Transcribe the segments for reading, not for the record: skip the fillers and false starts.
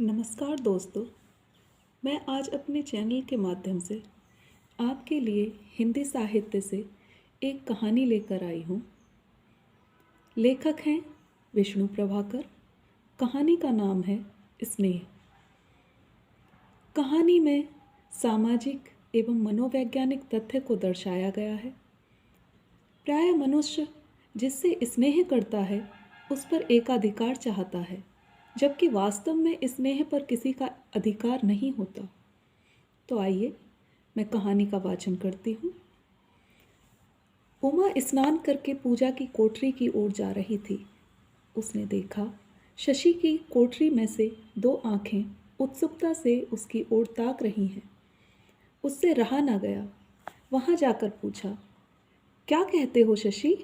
नमस्कार दोस्तों। मैं आज अपने चैनल के माध्यम से आपके लिए हिंदी साहित्य से एक कहानी लेकर आई हूँ। लेखक हैं विष्णु प्रभाकर। कहानी का नाम है स्नेह। कहानी में सामाजिक एवं मनोवैज्ञानिक तथ्य को दर्शाया गया है। प्राय मनुष्य जिससे स्नेह करता है उस पर एकाधिकार चाहता है, जबकि वास्तव में स्नेह पर किसी का अधिकार नहीं होता। तो आइए मैं कहानी का वाचन करती हूँ। उमा स्नान करके पूजा की कोठरी की ओर जा रही थी। उसने देखा शशि की कोठरी में से दो आंखें उत्सुकता से उसकी ओर ताक रही हैं। उससे रहा ना गया। वहाँ जाकर पूछा, क्या कहते हो शशि?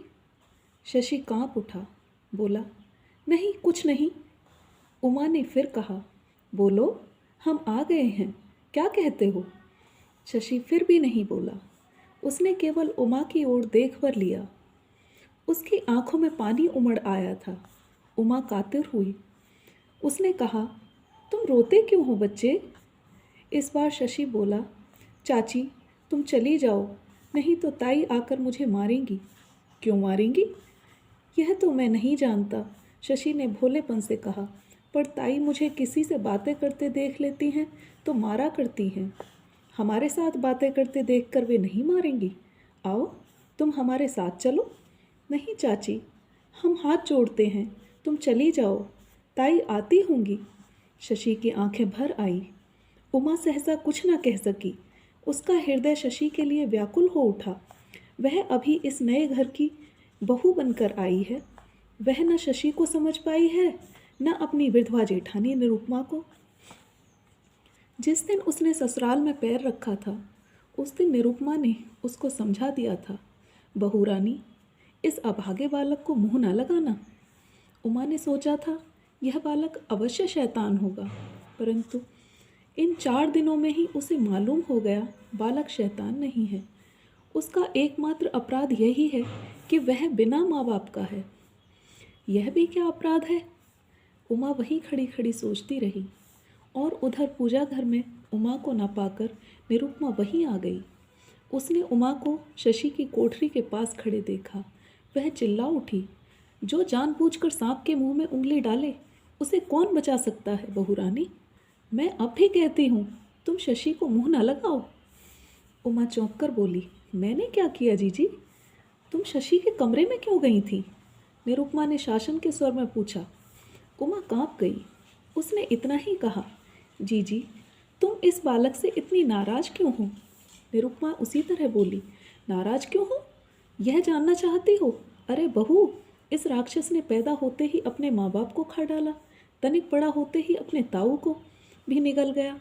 शशि कांप उठा, बोला, नहीं कुछ नहीं। उमा ने फिर कहा, बोलो, हम आ गए हैं, क्या कहते हो? शशि फिर भी नहीं बोला। उसने केवल उमा की ओर देख भर लिया। उसकी आंखों में पानी उमड़ आया था। उमा कातर हुई। उसने कहा, तुम रोते क्यों हो बच्चे? इस बार शशि बोला, चाची तुम चली जाओ, नहीं तो ताई आकर मुझे मारेंगी। क्यों मारेंगी? यह तो मैं नहीं जानता, शशि ने भोलेपन से कहा, पर ताई मुझे किसी से बातें करते देख लेती हैं तो मारा करती हैं। हमारे साथ बातें करते देखकर वे नहीं मारेंगी। आओ तुम हमारे साथ चलो। नहीं चाची, हम हाथ जोड़ते हैं, तुम चली जाओ, ताई आती होंगी। शशि की आंखें भर आई। उमा सहसा कुछ न कह सकी। उसका हृदय शशि के लिए व्याकुल हो उठा। वह अभी इस नए घर की बहू बनकर आई है। वह न शशि को समझ पाई है, न अपनी विधवा जेठानी निरुपमा को। जिस दिन उसने ससुराल में पैर रखा था, उस दिन निरुपमा ने उसको समझा दिया था, बहू रानी, इस अभागे बालक को मुंह न लगाना। उमा ने सोचा था यह बालक अवश्य शैतान होगा, परंतु इन 4 दिनों में ही उसे मालूम हो गया बालक शैतान नहीं है। उसका एकमात्र अपराध यही है कि वह बिना माँ बाप का है। यह भी क्या अपराध है? उमा वहीं खड़ी खड़ी सोचती रही और उधर पूजा घर में उमा को न पाकर निरुपमा वहीं आ गई। उसने उमा को शशि की कोठरी के पास खड़े देखा। वह चिल्ला उठी, जो जानबूझकर सांप के मुंह में उंगली डाले उसे कौन बचा सकता है बहू रानी? मैं अब भी कहती हूँ, तुम शशि को मुंह न लगाओ। उमा चौंक कर बोली, मैंने क्या किया जीजी? तुम शशि के कमरे में क्यों गई थी? निरुपमा ने शासन के स्वर में पूछा। उमा कांप गई। उसने इतना ही कहा, जीजी तुम इस बालक से इतनी नाराज क्यों हो? निरुपमा उसी तरह बोली, नाराज क्यों हो? यह जानना चाहती हो? अरे बहू, इस राक्षस ने पैदा होते ही अपने माँ बाप को खा डाला, तनिक बड़ा होते ही अपने ताऊ को भी निगल गया,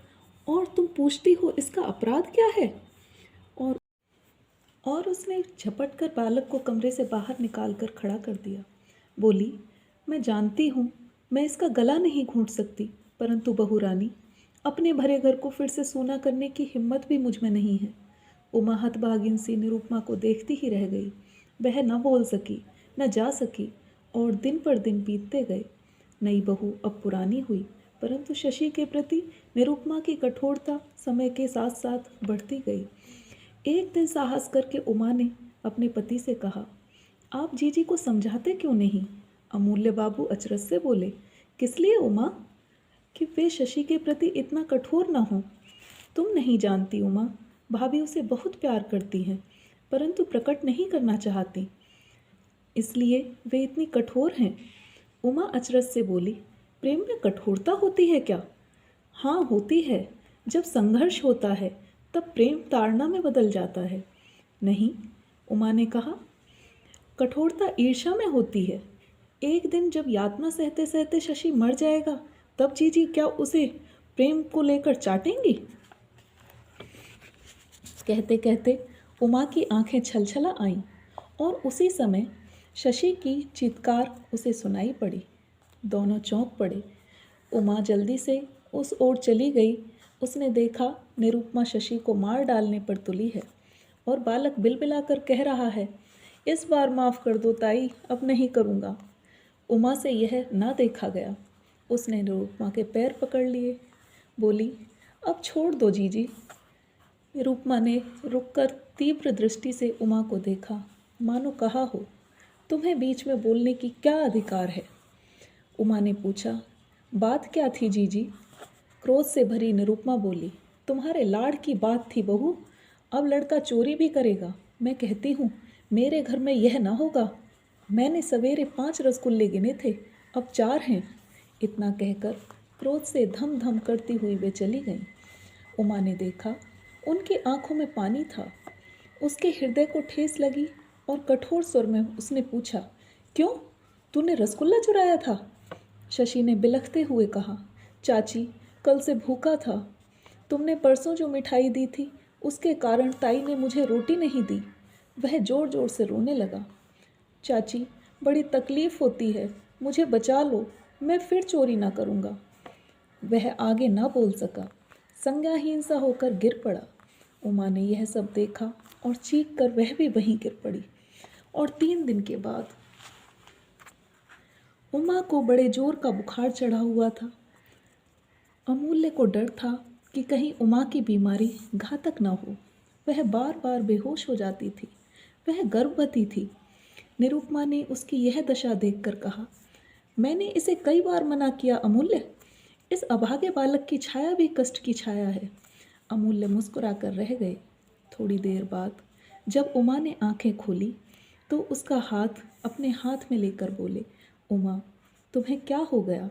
और तुम पूछती हो इसका अपराध क्या है? और उसने झपट कर बालक को कमरे से बाहर निकाल कर खड़ा कर दिया। बोली, मैं जानती हूँ मैं इसका गला नहीं घोंट सकती, परंतु बहू रानी, अपने भरे घर को फिर से सूना करने की हिम्मत भी मुझ में नहीं है। उमा हतभागिन सी निरुपमा को देखती ही रह गई। वह न बोल सकी, न जा सकी, और दिन पर दिन बीतते गए। नई बहू अब पुरानी हुई, परंतु शशि के प्रति निरुपमा की कठोरता समय के साथ साथ बढ़ती गई। एक दिन साहस करके उमा ने अपने पति से कहा, आप जीजी को समझाते क्यों नहीं? अमूल्य बाबू अचरज से बोले, किस लिए उमा? कि वे शशि के प्रति इतना कठोर न हो। तुम नहीं जानती उमा, भाभी उसे बहुत प्यार करती हैं, परंतु प्रकट नहीं करना चाहती, इसलिए वे इतनी कठोर हैं। उमा अचरज से बोली, प्रेम में कठोरता होती है क्या? हाँ होती है। जब संघर्ष होता है तब प्रेम ताड़ना में बदल जाता है। नहीं, उमा ने कहा, कठोरता ईर्ष्या में होती है। एक दिन जब यातना सहते सहते शशि मर जाएगा, तब जीजी क्या उसे प्रेम को लेकर चाटेंगी? कहते कहते उमा की आंखें छलछला आईं, और उसी समय शशि की चीत्कार उसे सुनाई पड़ी। दोनों चौंक पड़े। उमा जल्दी से उस ओर चली गई। उसने देखा निरुपमा शशि को मार डालने पर तुली है, और बालक बिलबिलाकर कह रहा है, इस बार माफ़ कर दो ताई, अब नहीं करूँगा। उमा से यह ना देखा गया। उसने निरुपमा के पैर पकड़ लिए, बोली, अब छोड़ दो जीजी। निरुपमा ने रुककर तीव्र दृष्टि से उमा को देखा, मानो कहा हो, तुम्हें बीच में बोलने की क्या अधिकार है। उमा ने पूछा, बात क्या थी जीजी? क्रोध से भरी निरुपमा बोली, तुम्हारे लाड़ की बात थी बहू। अब लड़का चोरी भी करेगा। मैं कहती हूँ मेरे घर में यह ना होगा। मैंने सवेरे 5 रसगुल्ले गिने थे, अब 4 हैं। इतना कहकर क्रोध से धम धम करती हुई वे चली गईं। उमा ने देखा, उनकी आंखों में पानी था। उसके हृदय को ठेस लगी और कठोर स्वर में उसने पूछा, क्यों? तूने रसगुल्ला चुराया था? शशि ने बिलखते हुए कहा, चाची, कल से भूखा था। तुमने परसों जो मिठाई दी थी उसके कारण ताई ने मुझे रोटी नहीं दी। वह जोर जोर से रोने लगा। चाची, बड़ी तकलीफ होती है, मुझे बचा लो, मैं फिर चोरी ना करूँगा। वह आगे ना बोल सका, संज्ञाहीन सा होकर गिर पड़ा। उमा ने यह सब देखा और चीख कर वह भी वहीं गिर पड़ी। और 3 दिन के बाद उमा को बड़े जोर का बुखार चढ़ा हुआ था। अमूल्य को डर था कि कहीं उमा की बीमारी घातक न हो। वह बार बार बेहोश हो जाती थी। वह गर्भवती थी। निरुपमा ने उसकी यह दशा देखकर कहा, मैंने इसे कई बार मना किया अमूल्य, इस अभागे बालक की छाया भी कष्ट की छाया है। अमूल्य मुस्कुराकर रह गए। थोड़ी देर बाद जब उमा ने आंखें खोली तो उसका हाथ अपने हाथ में लेकर बोले, उमा, तुम्हें क्या हो गया?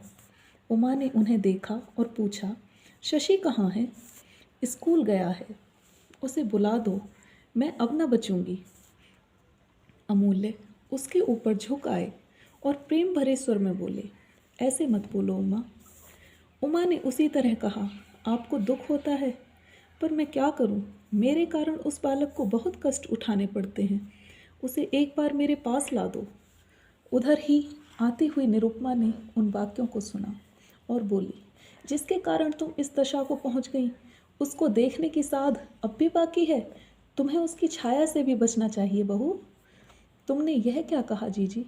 उमा ने उन्हें देखा और पूछा, शशि कहाँ है? स्कूल गया है, उसे बुला दो, मैं अब न बचूंगी। अमूल्य उसके ऊपर झुक आए और प्रेम भरे स्वर में बोले, ऐसे मत बोलो उमा। उमा ने उसी तरह कहा, आपको दुख होता है, पर मैं क्या करूं? मेरे कारण उस बालक को बहुत कष्ट उठाने पड़ते हैं। उसे एक बार मेरे पास ला दो। उधर ही आती हुई निरुपमा ने उन वाक्यों को सुना और बोली, जिसके कारण तुम इस दशा को पहुंच गई, उसको देखने की साध अब भी बाकी है। तुम्हें उसकी छाया से भी बचना चाहिए बहू। तुमने यह क्या कहा जीजी?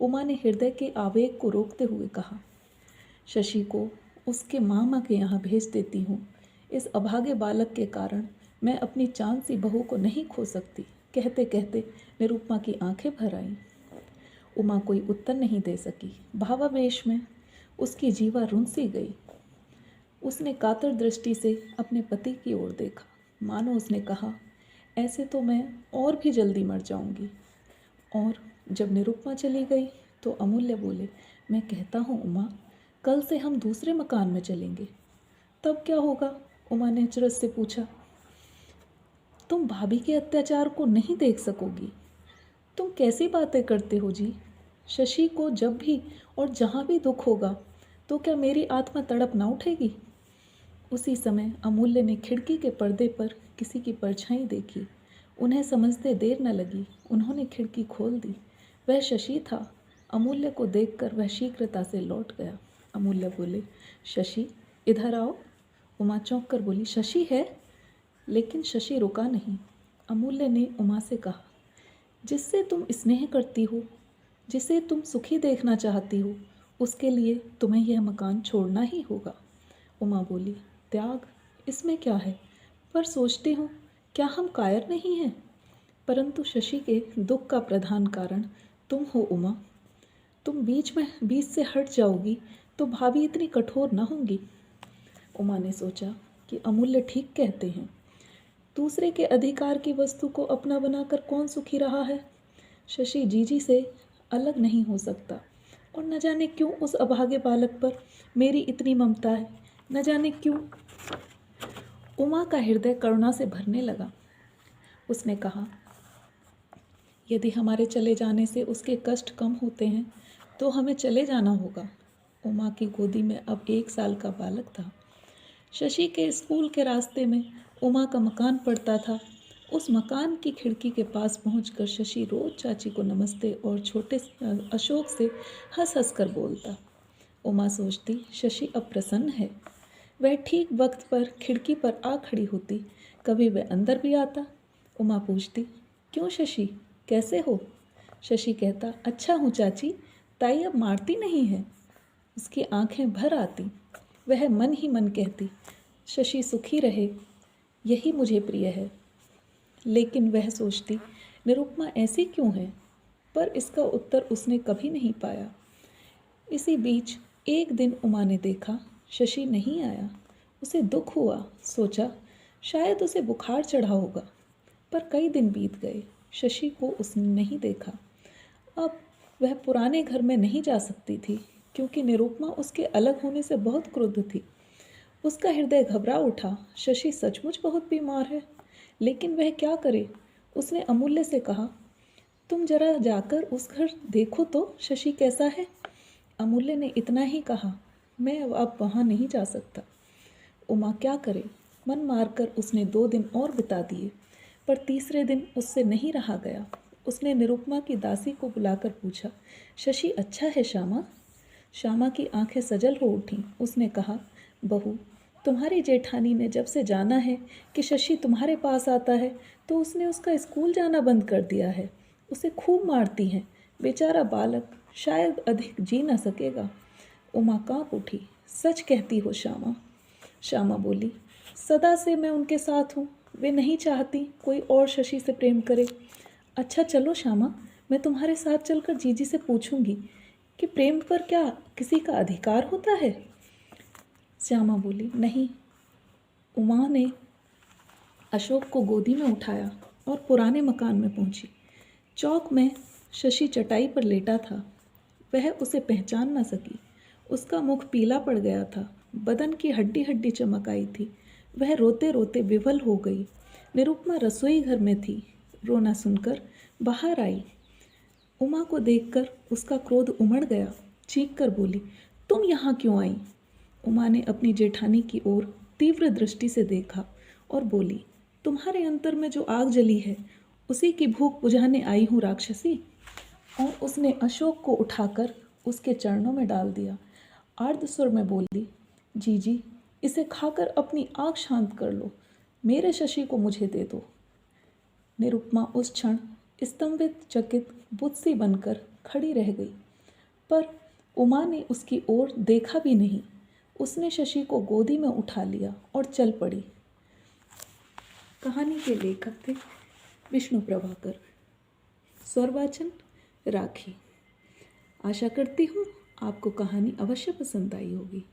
उमा ने हृदय के आवेग को रोकते हुए कहा, शशि को उसके मामा के यहाँ भेज देती हूँ। इस अभागे बालक के कारण मैं अपनी चांद सी बहू को नहीं खो सकती। कहते कहते निरुपमा की आंखें भर आईं। उमा कोई उत्तर नहीं दे सकी। भावावेश में उसकी जीवा रुंसी गई। उसने कातर दृष्टि से अपने पति की ओर देखा, मानो उसने कहा, ऐसे तो मैं और भी जल्दी मर जाऊंगी। और जब निरुपमा चली गई तो अमूल्य बोले, मैं कहता हूँ उमा, कल से हम दूसरे मकान में चलेंगे। तब क्या होगा? उमा ने अचरज से पूछा। तुम भाभी के अत्याचार को नहीं देख सकोगी। तुम कैसी बातें करते हो जी? शशि को जब भी और जहाँ भी दुख होगा तो क्या मेरी आत्मा तड़प ना उठेगी? उसी समय अमूल्य ने खिड़की के पर्दे पर किसी की परछाई देखी। उन्हें समझते देर न लगी। उन्होंने खिड़की खोल दी। वह शशि था। अमूल्य को देखकर वह शीघ्रता से लौट गया। अमूल्य बोले, शशि इधर आओ। उमा चौंक कर बोली, शशि है? लेकिन शशि रुका नहीं। अमूल्य ने उमा से कहा, जिससे तुम स्नेह करती हो, जिसे तुम सुखी देखना चाहती हो, उसके लिए तुम्हें यह मकान छोड़ना ही होगा। उमा बोली, त्याग, इसमें क्या है? पर सोचती हूँ, क्या हम कायर नहीं हैं? परंतु शशि के दुख का प्रधान कारण तुम हो उमा। तुम बीच से हट जाओगी तो भाभी इतनी कठोर न होंगी। उमा ने सोचा कि अमूल्य ठीक कहते हैं। दूसरे के अधिकार की वस्तु को अपना बनाकर कौन सुखी रहा है? शशि जीजी से अलग नहीं हो सकता। और न जाने क्यों उस अभागे बालक पर मेरी इतनी ममता है, न जाने क्यों। उमा का हृदय करुणा से भरने लगा। उसने कहा, यदि हमारे चले जाने से उसके कष्ट कम होते हैं तो हमें चले जाना होगा। उमा की गोदी में अब 1 साल का बालक था। शशि के स्कूल के रास्ते में उमा का मकान पड़ता था। उस मकान की खिड़की के पास पहुंचकर शशि रोज चाची को नमस्ते और छोटे अशोक से हंस हंस कर बोलता। उमा सोचती, शशि अब प्रसन्न है। वह ठीक वक्त पर खिड़की पर आ खड़ी होती। कभी वह अंदर भी आता। उमा पूछती, क्यों शशि, कैसे हो? शशि कहता, अच्छा हूँ चाची, ताई अब मारती नहीं है। उसकी आंखें भर आती। वह मन ही मन कहती, शशि सुखी रहे, यही मुझे प्रिय है। लेकिन वह सोचती, निरुपमा ऐसी क्यों है? पर इसका उत्तर उसने कभी नहीं पाया। इसी बीच एक दिन उमा ने देखा शशि नहीं आया। उसे दुख हुआ, सोचा शायद उसे बुखार चढ़ा होगा। पर कई दिन बीत गए, शशि को उसने नहीं देखा। अब वह पुराने घर में नहीं जा सकती थी, क्योंकि निरुपमा उसके अलग होने से बहुत क्रुद्ध थी। उसका हृदय घबरा उठा। शशि सचमुच बहुत बीमार है, लेकिन वह क्या करे? उसने अमूल्य से कहा, तुम जरा जाकर उस घर देखो तो शशि कैसा है। अमूल्य ने इतना ही कहा, मैं अब वहाँ नहीं जा सकता। उमा क्या करे? मन मारकर उसने 2 दिन और बिता दिए, पर तीसरे दिन उससे नहीं रहा गया। उसने निरुपमा की दासी को बुलाकर पूछा, शशि अच्छा है श्यामा? श्यामा की आंखें सजल हो उठीं। उसने कहा, बहू, तुम्हारी जेठानी ने जब से जाना है कि शशि तुम्हारे पास आता है, तो उसने उसका स्कूल जाना बंद कर दिया है। उसे खूब मारती हैं। बेचारा बालक शायद अधिक जी न सकेगा। उमा काँप उठी। सच कहती हो श्यामा? श्यामा बोली, सदा से मैं उनके साथ हूँ। वे नहीं चाहती कोई और शशि से प्रेम करे। अच्छा चलो श्यामा, मैं तुम्हारे साथ चलकर जीजी से पूछूंगी कि प्रेम पर क्या किसी का अधिकार होता है। श्यामा बोली, नहीं। उमा ने अशोक को गोदी में उठाया और पुराने मकान में पहुंची। चौक में शशि चटाई पर लेटा था। वह उसे पहचान न सकी। उसका मुख पीला पड़ गया था, बदन की हड्डी हड्डी चमक आई थी। वह रोते रोते विवल हो गई। निरुपमा रसोई घर में थी। रोना सुनकर बाहर आई। उमा को देखकर उसका क्रोध उमड़ गया। चीख कर बोली, तुम यहाँ क्यों आई? उमा ने अपनी जेठानी की ओर तीव्र दृष्टि से देखा और बोली, तुम्हारे अंतर में जो आग जली है, उसी की भूख बुझाने आई हूँ राक्षसी। और उसने अशोक को उठाकर उसके चरणों में डाल दिया। आर्द्र सुर में बोली, जीजी, इसे खाकर अपनी आग शांत कर लो। मेरे शशि को मुझे दे दो। निरुपमा उस क्षण स्तंभित चकित बुत्सी बनकर खड़ी रह गई, पर उमा ने उसकी ओर देखा भी नहीं। उसने शशि को गोदी में उठा लिया और चल पड़ी। कहानी के लेखक थे विष्णु प्रभाकर। स्वर वाचन राखी। आशा करती हूँ आपको कहानी अवश्य पसंद आई होगी।